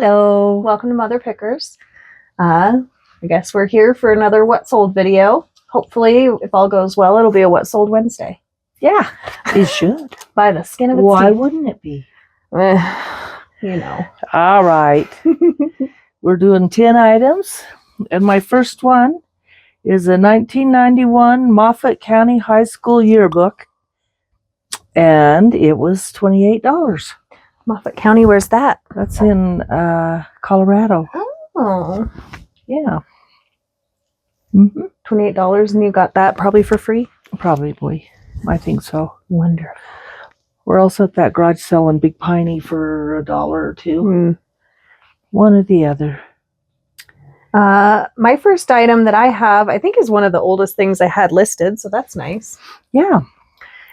Hello. Welcome to Mother Pickers. I guess we're here for another What Sold video. Hopefully, if all goes well, it'll be a What Sold Wednesday. Yeah, it should. By the skin of its Why teeth. wouldn't it be? You know. All right. We're doing 10 items. And my first one is a 1991 Moffat County High School yearbook. And it was $28. Moffat County, where's that? That's in Colorado. Oh. Yeah. Mm-hmm. $28, and you got that probably for free? Probably. I think so. Wonderful. We're also at that garage sale in Big Piney for $1 or $2. Mm. One or the other. My first item that I have, I think, is one of the oldest things I had listed, so that's nice. Yeah.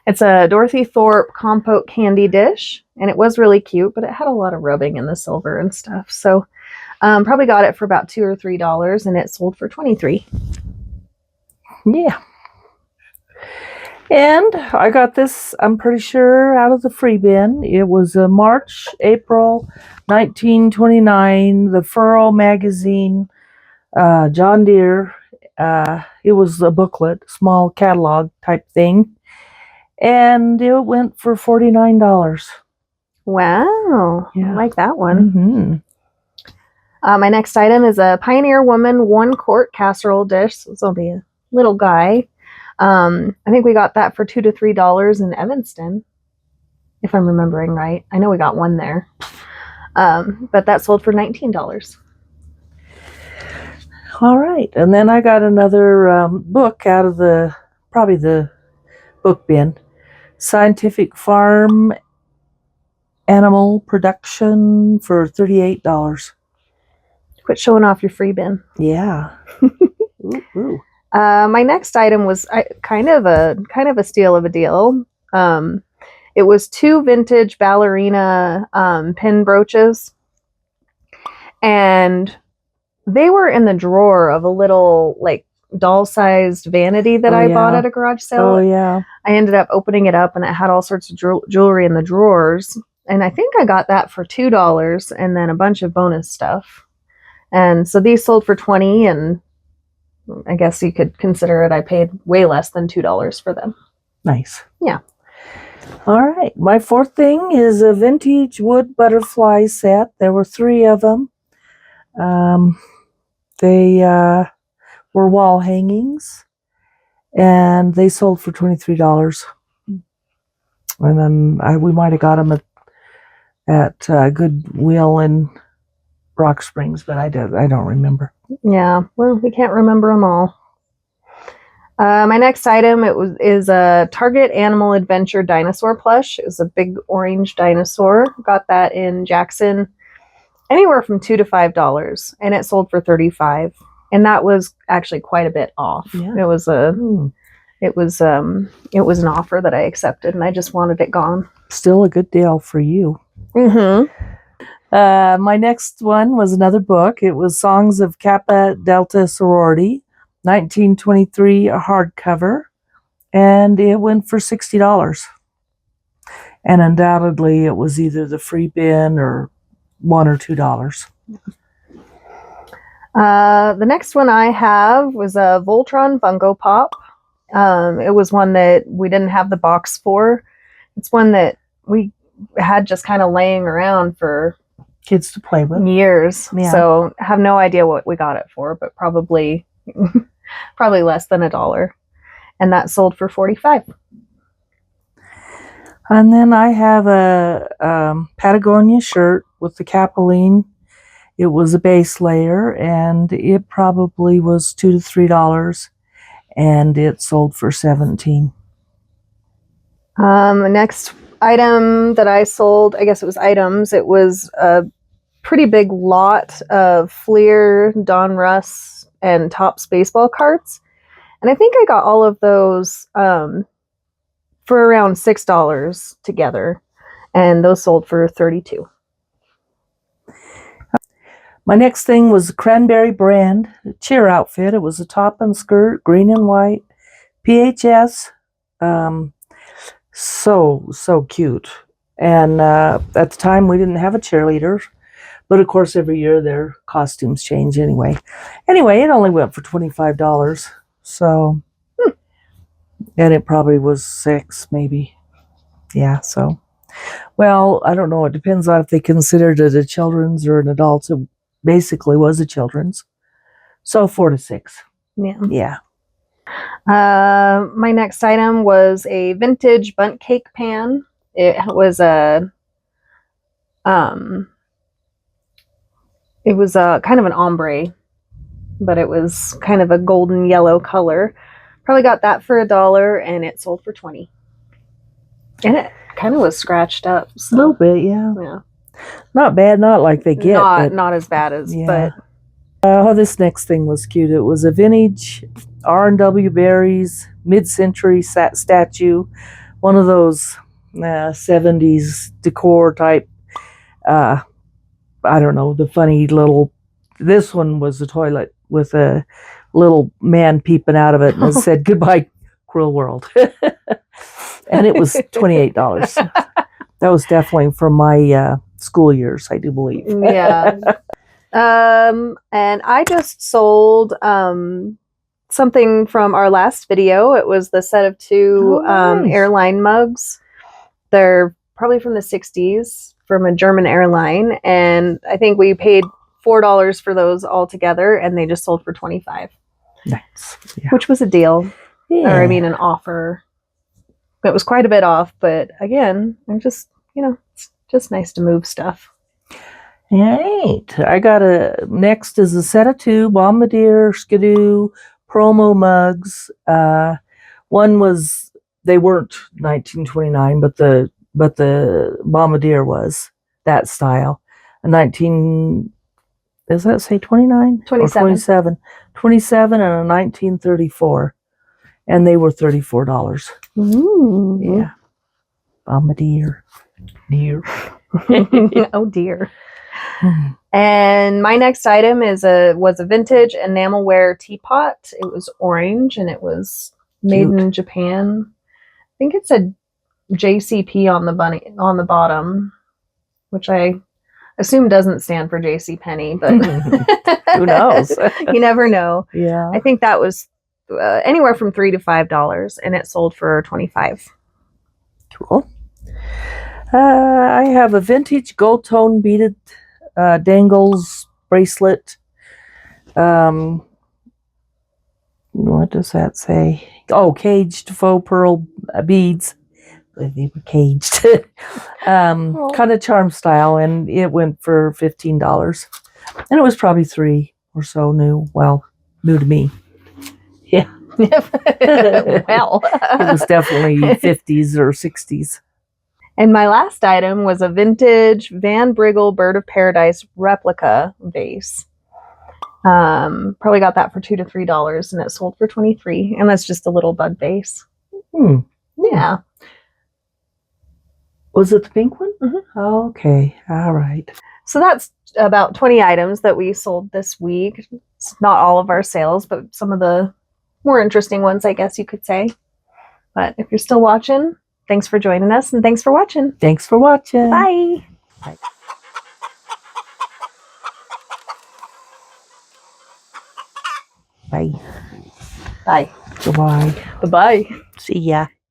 It's a Dorothy Thorpe compote candy dish, and it was really cute, but it had a lot of rubbing in the silver and stuff. So probably got it for about $2 or $3, and it sold for $23. Yeah. And I got this, I'm pretty sure, out of the free bin. It was March, April 1929, the Furrow magazine, John Deere. It was a booklet, small catalog type thing. And it went for $49. Wow. Yeah. I like that one. Mm-hmm. My next item is a Pioneer Woman 1-quart casserole dish. So this will be a little guy. I think we got that for $2 to $3 in Evanston, if I'm remembering right. I know we got one there. But that sold for $19. All right. And then I got another book out of probably the book bin. Scientific Farm Animal Production for $38. Quit showing off your free bin. Yeah. Ooh, ooh. My next item was kind of a steal of a deal. It was 2 vintage ballerina pin brooches, and they were in the drawer of a little like doll-sized vanity that I bought at a garage sale. Oh yeah. I ended up opening it up, and it had all sorts of jewelry in the drawers. And I think I got that for $2, and then a bunch of bonus stuff. And so these sold for $20, and I guess you could consider it I paid way less than $2 for them. Nice. Yeah. All right. My fourth thing is a vintage wood butterfly set. There were 3 of them. They were wall hangings, and they sold for $23. And then we might have got them at Goodwill in Rock Springs, but I don't remember. Yeah, well, we can't remember them all. My next item is a Target Animal Adventure dinosaur plush. It was a big orange dinosaur. Got that in Jackson, anywhere from $2 to $5, and it sold for $35. And that was actually quite a bit off. Yeah. It was an offer that I accepted, and I just wanted it gone. Still a good deal for you. Mm-hmm. My next one was another book. It was Songs of Kappa Delta Sorority, 1923 hardcover, and it went for $60. And undoubtedly, it was either the free bin or $1 or $2. The next one I have was a Voltron Funko Pop. It was one that we didn't have the box for. It's one that we had just kind of laying around for kids to play with years. Yeah. So I have no idea what we got it for, but probably less than $1. And that sold for $45. And then I have a Patagonia shirt with the Capeline. It was a base layer, and it probably was $2 to $3, and it sold for $17. The next item that I sold, I guess it was items. It was a pretty big lot of Fleer, Don Russ, and Topps baseball cards, and I think I got all of those for around $6 together, and those sold for $32. My next thing was a Cranberry brand cheer outfit. It was a top and skirt, green and white, PHS. So cute. And at the time, we didn't have a cheerleader, But of course, every year their costumes change anyway. Anyway, it only went for $25. So, and it probably was 6, maybe. Yeah, so. Well, I don't know. It depends on if they considered it a children's or an adult's. It basically was a children's. So 4 to 6. Yeah. Yeah. My next item was a vintage bundt cake pan. It was a kind of an ombre, but it was kind of a golden yellow color. Probably got that for $1, and it sold for 20. And it kind of was scratched up. So. A little bit, yeah. Yeah. Not bad, not like they get. Not as bad as, yeah. but. Oh, this next thing was cute. It was a vintage R&W Berries mid-century statue. One of those 70s decor type. I don't know, the funny little. This one was a toilet with a little man peeping out of it, and it said, "Goodbye, cruel world." And it was $28. That was definitely from my school years, I do believe. Yeah. And I just sold something from our last video. It was the set of 2 nice. airline mugs. They're probably from the 60s from a German airline, and I think we paid $4 for those all together, and they just sold for $25. Nice. Yeah. Which was a deal. Yeah. Or I mean an offer. It was quite a bit off, but again, I'm just, it's just nice to move stuff. Right. I got next is a set of 2 Bombardier Skidoo promo mugs. One was, they weren't 1929, but the Bombardier was that style. A 19, does that say 29? 27. 27. 27 and a 1934. And they were $34. Ooh. Yeah. Bombardier. Dear. Oh dear. And my next item was a vintage enamelware teapot. It was orange and it was made in Japan. I think it said JCP on the bottom, which I assume doesn't stand for JC Penney, but who knows? You never know. Yeah. I think that was anywhere from $3 to $5, and it sold for $25. Cool. I have a vintage gold tone beaded dangles bracelet. What does that say? Oh, caged faux pearl beads. They were caged. Kind of charm style, and it went for $15. And it was probably 3 or so new. Well, new to me. Yeah. Well. It was definitely 50s or 60s. And my last item was a vintage Van Briggle Bird of Paradise replica vase. Probably got that for $2 to $3, and it sold for $23. And that's just a little bud vase. Yeah. Was it the pink one? Mm-hmm. Okay. All right. So that's about 20 items that we sold this week. It's not all of our sales, but some of the more interesting ones, I guess you could say. But if you're still watching, thanks for joining us, and thanks for watching. Thanks for watching. Bye. Bye. Bye. Bye. Goodbye. Bye-bye. See ya.